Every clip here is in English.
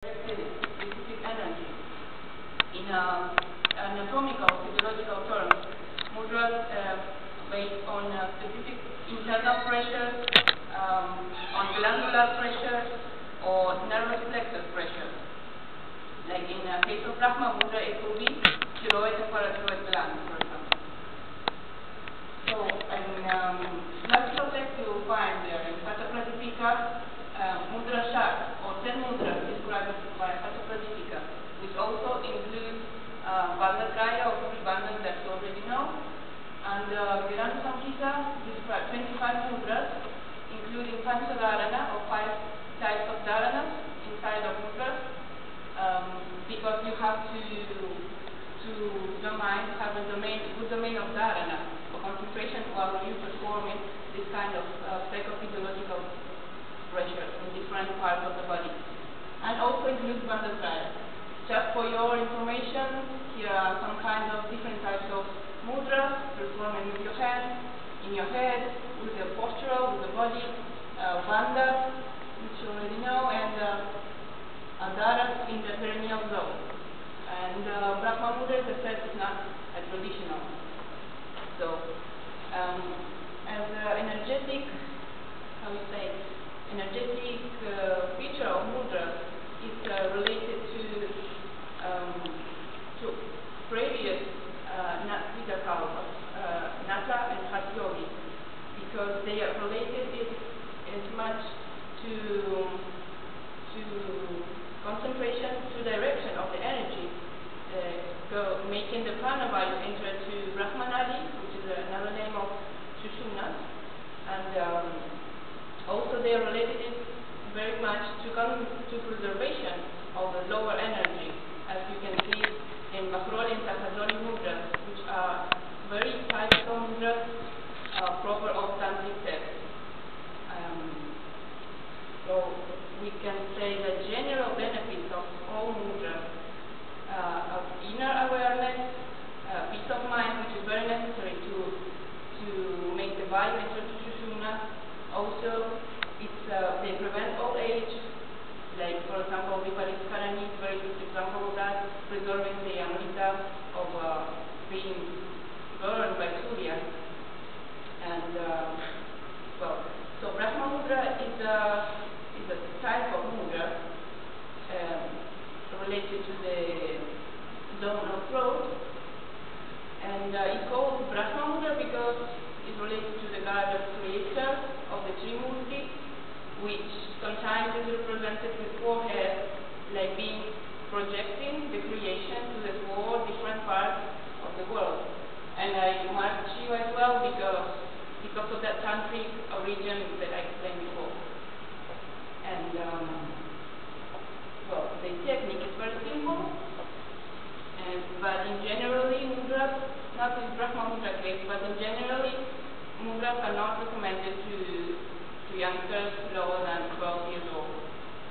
specific energy. In anatomical, physiological terms, mudras based on specific internal pressure, on glandular pressure, or nervous plexus pressure. Like in the case of Brahmamudra, it will be thyroid and parathyroid gland, for example. So in classical text you will find in Hatha Pradipika mudra chart or 10 mudras described by Hatha Pradipika, which also includes Bandhakaya or three bandhas that you already know. And Virana Samhita describes 25 mudras, including Pancharana or 5 types of dharanas inside of mudras, because you have to your mind have a good domain of dharana or concentration while you performing this kind of psychophysiological pressure in different parts of the body. And also includes Bandhakaya. Just for your information, here are some kind of different types of mudras performing with your hands, in your head, with the postural, with the body, bandhas, which you already know, and adharas in the perineal zone. And Brahmamudra, as I said, is not a traditional. So, as energetic, energetic feature of mudra is related to previous Nata kalpas, Nata and Hatha Yogi, because they are related as much to concentration, to direction of the energy, making the pranavayu enter to Brahmanadi, which is another name of Sushumna, and also they are related very much to preservation of the lower energy, as you can see in Bakroli and Takazoli mudras, which are very typical mudras proper of tantric text. So we can say the general benefits of all mudras of inner awareness, peace of mind, which is very necessary to make the body enter to Sushumna. Also, they prevent old age, like for example, Vipariskarani is a very good example of that, preserving the amrita of being burned by Surya. And so Brahmamudra is a type of mudra related to the zone of throat, and it's called Brahmamudra because it's related to the god of creator of the Trimurti, which sometimes is represented with 4 heads, like being projecting the creation to the 4 different parts of the world. And I marked Shiva as well because of that tantric origin that I explained before. And the technique is very simple, but in generally mudras, not in Brahmamudra case, but in generally mudras are not recommended to youngsters lower than 12 years old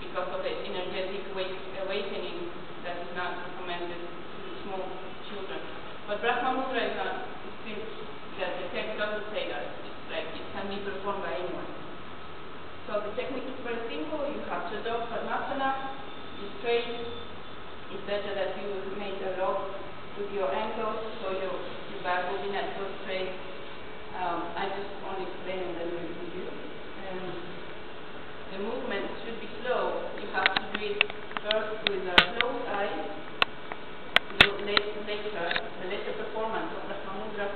because of the energetic awakening that is not recommended to small children. But Brahmamudra is not, it seems that the text doesn't say that. It's like it can be performed by anyone. So the technique is very simple. You have to do Padmasana, you straight. It's better that you make a lock with your ankles so your back will be naturally straight. I just only explaining that with you. The movement should be slow. You have to do it first with closed eyes. The later performance of Brahmamudra,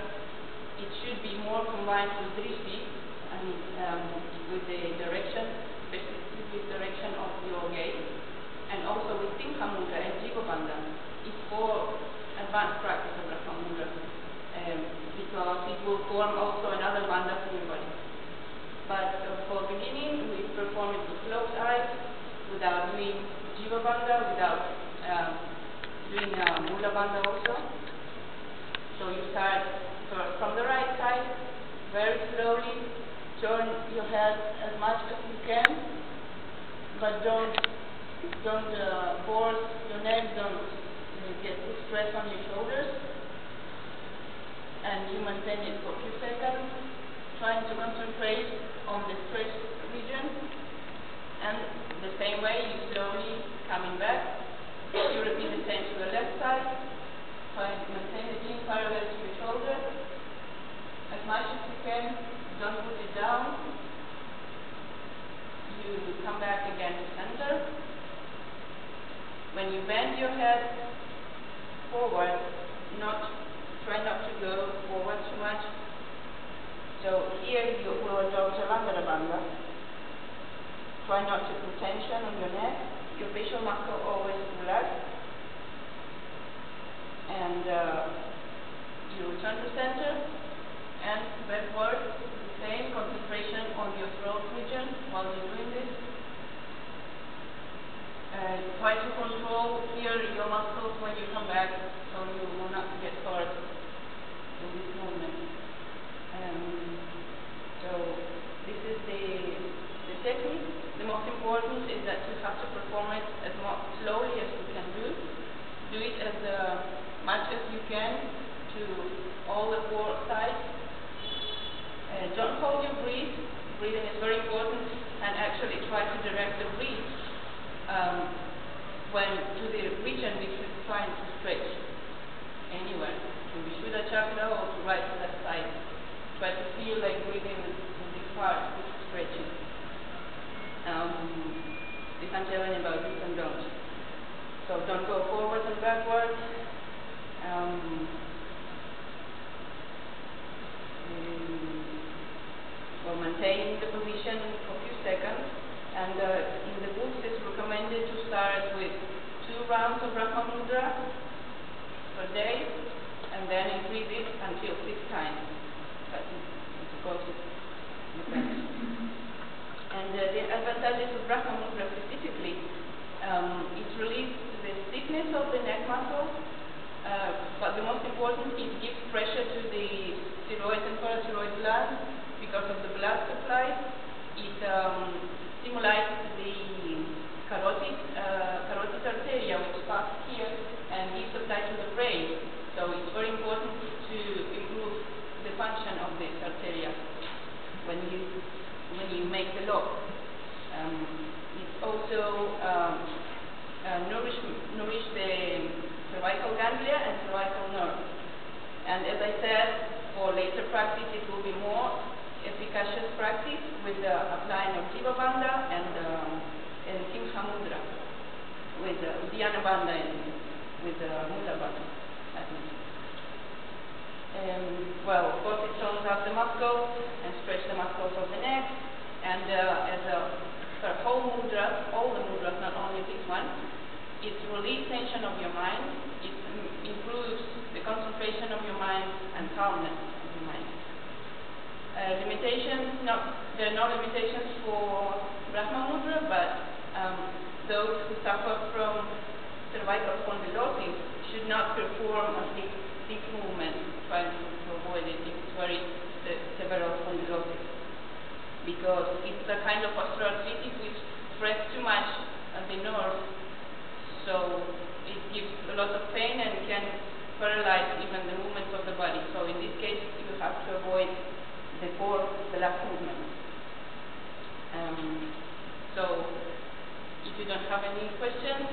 it should be more combined with drishti and with the direction, specific direction of your gaze, and also with Simhamudra and Jivabandha. It's for advanced practice of Brahmamudra, because it will form also another bandha for your body. But for beginning, we perform it with closed eyes, without doing Jivabandha, without doing Mula Bandha also. So you start from the right side, very slowly, turn your head as much as you can, but don't force your neck, don't get too stress on your shoulders, and you maintain it for a few seconds, trying to concentrate on the stress region, and the same way, you slowly coming back. You repeat the same to the left side. Try to maintain the chin parallel to your shoulder. As much as you can, don't put it down. You come back again to center. When you bend your head forward, try not to go forward too much. So here you will adopt Chaturanga Bandha. Try not to put tension on your neck. Your facial muscle always relaxed. And you return to center and backward. The same concentration on your throat region while you're doing this. Try to control here your muscles when you come back so you will not get hurt in this movement. So this is the technique. The most important is that you have to perform it as slowly as you can do. Do it as much as you can to all the four sides. Don't hold your breath. Breathing is very important, and actually try to direct the breath to the region which you're trying to stretch anywhere, to Vishuddha chakra or to right to left side. Try to feel like breathing in this part which is stretching. This I'm telling you about this and don't. So don't go forward and backward. Maintain the position for a few seconds. And in the books it's recommended to start with 2 rounds of Brahmamudra per day, and then increase it until 6 times. But of course it depends. And the advantages of Brahmamudra specifically, it relieves the stiffness of the neck muscle, but the most important, it gives pressure to the thyroid and parathyroid glands because of the blood supply. It stimulates the carotid arteria which passes here and gives supply to the brain. So it's very important to improve the function of this arteria when you make the lock. It also nourish the cervical ganglia and cervical nerve. And as I said, for later practice it will be more efficacious practice with the applying of Jiva Bandha and Simha Mudra, with Uddiyana Bandha and with Mula Bandha. Well, of course it tones up the muscles and stretch the muscles of the neck, and as for whole mudras, all the mudras, not only this one, it relieves tension of your mind, it improves the concentration of your mind and calmness of your mind. Limitations, there are no limitations for Brahmamudra, but those who suffer from cervical spondylosis should not perform a thick movement, trying to avoid it if it's very severe spondylosis, because it's a kind of osteoarthritis which stress too much at the nerve, so it gives a lot of pain and can paralyze even the movements of the body. So in this case, you have to avoid the last movement. So if you don't have any questions,